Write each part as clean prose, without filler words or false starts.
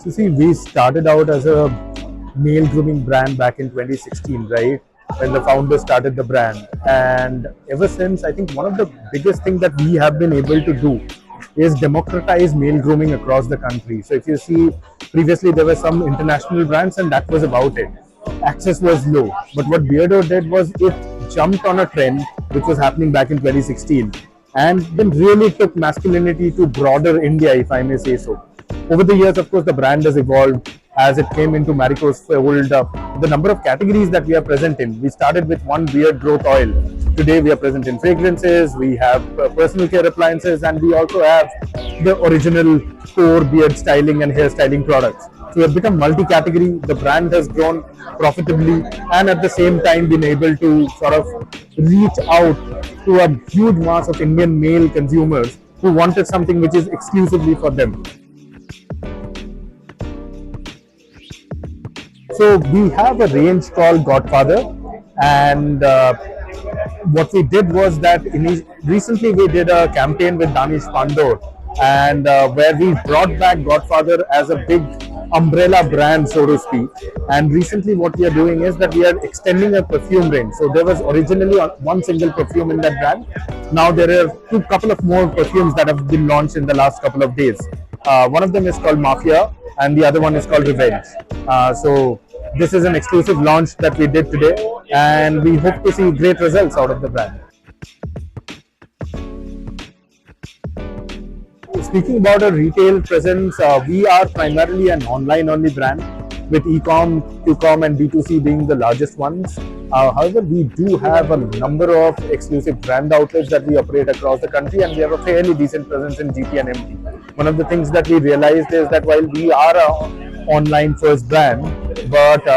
So see, we started out as a male grooming brand back in 2016, right? When the founder started the brand. And ever since, I think one of the biggest things that we have been able to do is democratize male grooming across the country. So if you see, previously there were some international brands and that was about it. Access was low. But what Beardo did was it jumped on a trend which was happening back in 2016 and then really took masculinity to broader India, if I may say so. Over the years, of course, the brand has evolved as it came into Marico's fold. The number of categories that we are present in. We started with one beard growth oil. Today, we are present in fragrances, we have personal care appliances, and we also have the original core beard styling and hair styling products. So we have become multi-category. The brand has grown profitably, and at the same time, been able to sort of reach out to a huge mass of Indian male consumers who wanted something which is exclusively for them. So we have a range called Godfather, and what we did was that recently we did a campaign with Danish Pandor, and where we brought back Godfather as a big umbrella brand, so to speak. And recently, what we are doing is that we are extending a perfume range. So there was originally one single perfume in that brand. Now there are couple of more perfumes that have been launched in the last couple of days. One of them is called Mafia, and the other one is called Revenge. So this is an exclusive launch that we did today, and we hope to see great results out of the brand. Speaking about a retail presence, we are primarily an online-only brand, with e-com, Q-com, and D2C being the largest ones. However, we do have a number of exclusive brand outlets that we operate across the country, and we have a fairly decent presence in GT and MT. One of the things that we realized is that while we are an online-first brand, but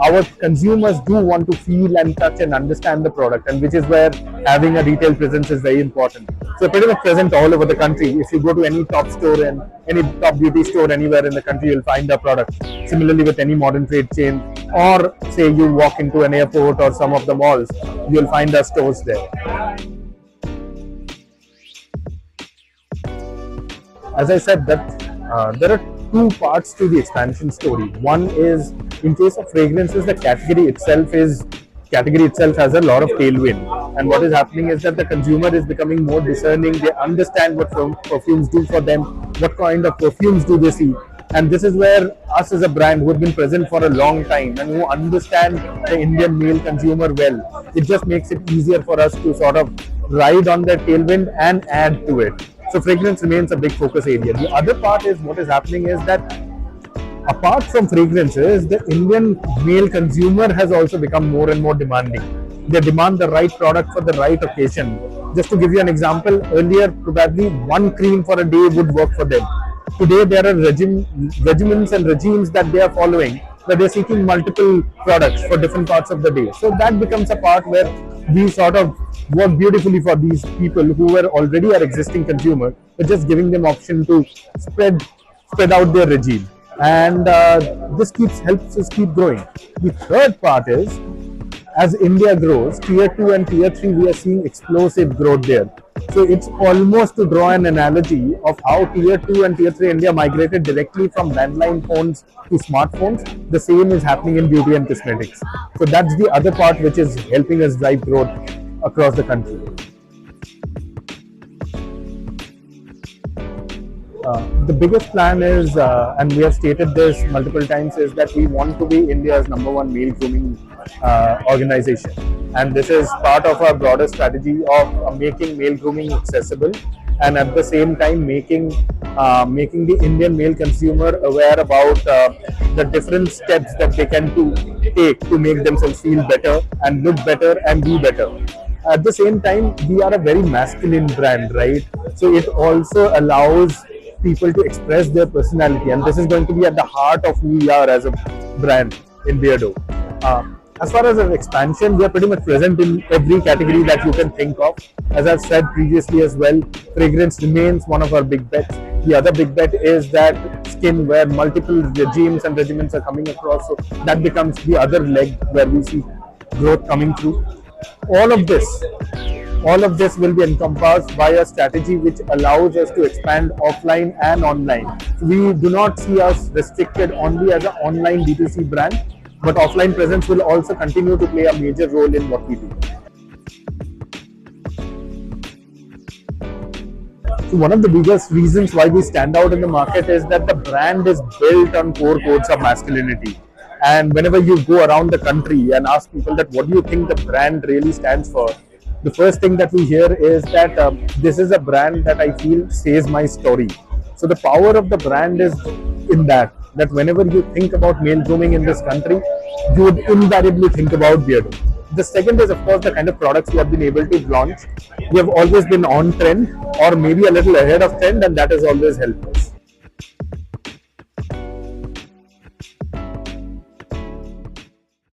our consumers do want to feel and touch and understand the product, and which is where having a retail presence is very important. So we're pretty much present all over the country. If you go to any top store and any top beauty store anywhere in the country, you'll find our product. Similarly with any modern trade chain, or say you walk into an airport or some of the malls, you'll find our stores there. As I said, that there are two parts to the expansion story. One is, in case of fragrances, the category itself has a lot of tailwind, and what is happening is that the consumer is becoming more discerning. They understand what perfumes do for them, what kind of perfumes do they see, and this is where us as a brand who have been present for a long time and who understand the Indian male consumer well, it just makes it easier for us to sort of ride on that tailwind and add to it. So fragrance remains a big focus area. The other part is, what is happening is that apart from fragrances, the Indian male consumer has also become more and more demanding. They demand the right product for the right occasion. Just to give you an example, earlier probably one cream for a day would work for them. Today there are regimens and regimes that they are following, where they're seeking multiple products for different parts of the day. So that becomes a part where we sort of work beautifully for these people who were already our existing consumer, but just giving them option to spread out their regime. And this helps us keep growing. The third part is, as India grows, tier 2 and tier 3, we are seeing explosive growth there. So it's almost to draw an analogy of how tier 2 and tier 3 India migrated directly from landline phones to smartphones. The same is happening in beauty and cosmetics. So that's the other part which is helping us drive growth across the country. The biggest plan is, and we have stated this multiple times, is that we want to be India's #1 male grooming organization. And this is part of our broader strategy of making male grooming accessible, and at the same time making the Indian male consumer aware about the different steps that they can take to make themselves feel better and look better and be better. At the same time, we are a very masculine brand, right? So it also allows people to express their personality, and this is going to be at the heart of who we are as a brand in Beardo. As far as our expansion, we are pretty much present in every category that you can think of. As I've said previously as well, fragrance remains one of our big bets. The other big bet is that skin, where multiple regimes and regimens are coming across, so that becomes the other leg where we see growth coming through. All of this All of this will be encompassed by a strategy which allows us to expand offline and online. We do not see us restricted only as an online D2C brand, but offline presence will also continue to play a major role in what we do. So one of the biggest reasons why we stand out in the market is that the brand is built on core codes of masculinity. And whenever you go around the country and ask people that what do you think the brand really stands for, the first thing that we hear is that this is a brand that I feel says my story. So the power of the brand is in that whenever you think about male grooming in this country, you would invariably think about Beardo. The second is, of course, the kind of products we have been able to launch. We have always been on trend or maybe a little ahead of trend, and that has always helped us.